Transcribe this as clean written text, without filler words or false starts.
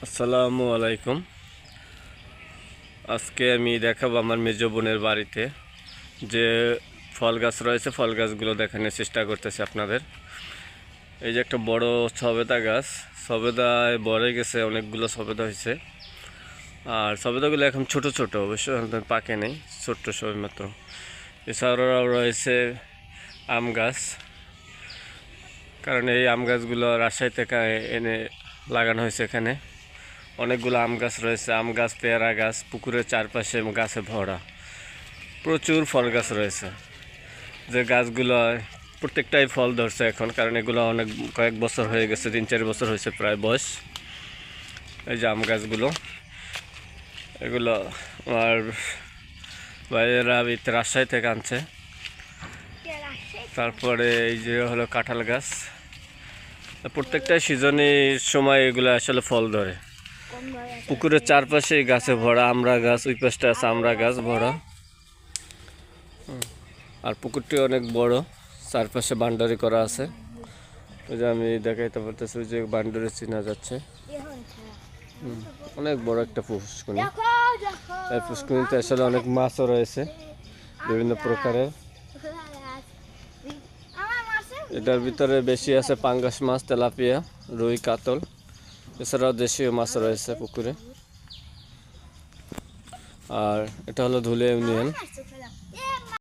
আসসালামু আলাইকুম। আজকে আমি দেখাবো আমার মেজ বোনের বাড়িতে যে ফল গাছ রয়েছে, ফল গাছগুলো দেখানোর চেষ্টা করতেছি আপনাদের। এই যে একটা বড় সবেদা গাছ, সবেদায় বড় গেছে, অনেকগুলো সবেদা হয়েছে। আর সবেদাগুলো এখন ছোট ছোট, অবশ্য পাকে নেই, ছোট্ট সবে মাত্র। এছাড়াও রয়েছে আম গাছ, কারণ এই আম গাছগুলো রাজশাহী থেকে এনে লাগানো হয়েছে। এখানে অনেকগুলো আম গাছ রয়েছে, আম গাছ, পেয়ারা গাছ, পুকুরের চারপাশে গাছে ভরা, প্রচুর ফল গাছ রয়েছে। যে গাছগুলো প্রত্যেকটাই ফল ধরছে এখন, কারণ এগুলো অনেক কয়েক বছর হয়ে গেছে, 3-4 বছর হয়েছে প্রায় বয়স। এই যে আম গাছগুলো, এগুলো আমার ভাইয়েরা রাজশাহী থেকে আনছে। তারপরে এই যে হলো কাঁঠাল গাছ, প্রত্যেকটা সিজনে সময় এগুলো আসলে ফল ধরে। পুকুরের চারপাশে গাছে ভরা, আমরা গাছ, ওই পাশটা আছে আমরা গাছ ভরা। আর পুকুরটি অনেক বড়, চারপাশে বাউন্ডারি করা আছে। ওই যে আমি দেখাইতে পারতেছি, ওই যে বাউন্ডারি চিনা যাচ্ছে। অনেক বড় একটা পুষ্করিণী। এই পুষ্করিণীতে আসলে অনেক মাছও রয়েছে, বিভিন্ন প্রকারের। এটার ভিতরে বেশি আছে পাঙ্গাস মাছ, তেলাপিয়া, রুই, কাতল, এছাড়াও দেশীয় মাছ রয়েছে পুকুরে। আর এটা হলো ধুলিয়া ইউনিয়ন।